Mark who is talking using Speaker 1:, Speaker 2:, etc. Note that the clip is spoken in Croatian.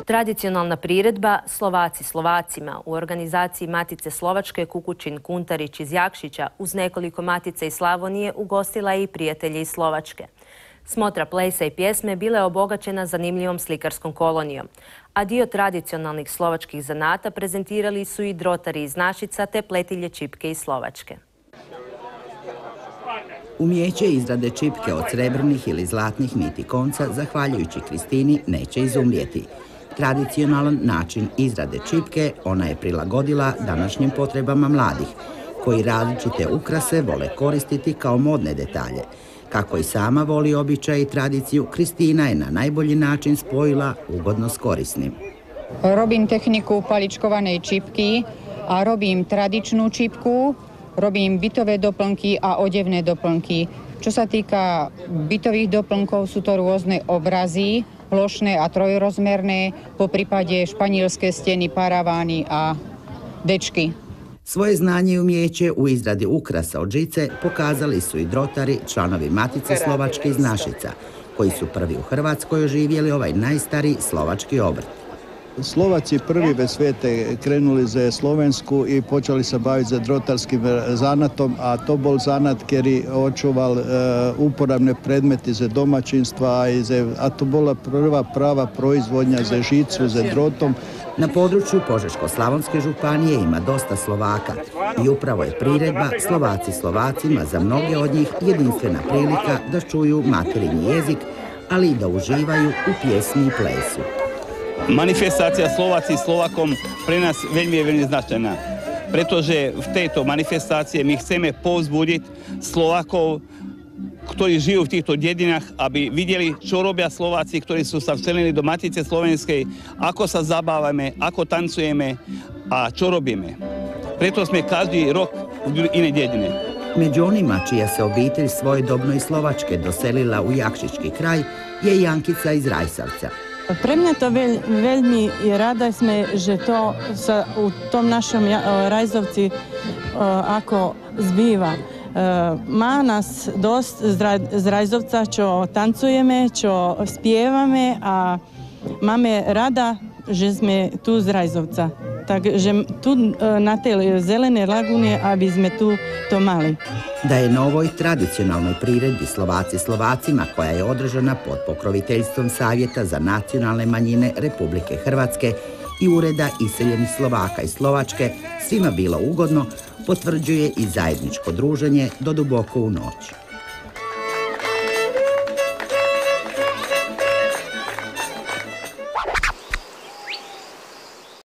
Speaker 1: Tradicionalna priredba Slovaci Slovacima u organizaciji Matice Slovačke Kukučin Kuntarić iz Jakšića uz nekoliko matica iz Slavonije ugostila je i prijatelje iz Slovačke. Smotra plesa i pjesme bila je obogaćena zanimljivom slikarskom kolonijom, a dio tradicionalnih slovačkih zanata prezentirali su i drotari iz Našica te pletilje čipke iz Slovačke.
Speaker 2: Umijeće izrade čipke od srebrnih ili zlatnih niti konca, zahvaljujući Kristini, neće izumrijeti. Tradicionalan način izrade čipke ona je prilagodila današnjim potrebama mladih, koji različite ukrase vole koristiti kao modne detalje. Kako i sama voli običaj i tradiciju, Kristina je na najbolji način spojila ugodno s korisnim.
Speaker 3: Robím tehniku paličkovanej čipky a robím tradičnú čipku, robím bytové doplnky a odevné doplnky. Čo sa týka bytových doplnkov, sú to rôzne obrazy, plošné a trojrozmerné, po prípade španielské steny, paravány a dečky.
Speaker 2: Svoje znanje i umijeće u izradi ukrasa od žice pokazali su i drotari, članovi Matice Slovačke iz Našica, koji su prvi u Hrvatskoj oživjeli ovaj najstariji slovački obrt.
Speaker 4: Slovaci prvi ve svete krenuli za Slovensku i počeli se baviti za drotarskim zanatom, a to bol zanat, kjer očuval uporabne predmeti za domaćinstva, a to bola prva prava proizvodnja za žicu, za drotom.
Speaker 2: Na području Požeško-slavonske županije ima dosta Slovaka i upravo je priredba Slovaci Slovacima za mnoge od njih jedinstvena prilika da čuju materinji jezik, ali i da uživaju u pjesmi i plesu.
Speaker 5: Manifestacija Slovaci Slovakom pre nás veľmi značajná, pretože v tejto manifestácii my chceme povzbudiť Slovakov, ktorí žijú v týchto dedinách, aby videli, čo robia Slováci, ktorí sú sa vcelili do Matice Slovenskej, ako sa zabávame, ako tancujeme a čo robíme. Preto sme každý rok v inej dedine.
Speaker 2: Među onima čija se obitelj svojedobno iz Slovačke doselila u Jakšički kraj je i Ankica iz Rajsavca.
Speaker 6: Pre mňa to veľmi rada sme, že to sa u tom našom Rajzovci ako zbýva. Má nás dosť z Rajzovca, čo tancujeme, čo spievame a máme rada, že sme tu z Rajzovca. Takže tu na tej zelenej lagune, aby sme tu to mali.
Speaker 2: Da je na ovoj tradicionalnoj priredbi Slovaci Slovacima, koja je održana pod pokroviteljstvom Savjeta za nacionalne manjine Republike Hrvatske i Ureda iseljenih Slovaka i Slovačke, svima bilo ugodno, potvrđuje i zajedničko druženje do duboko u noć.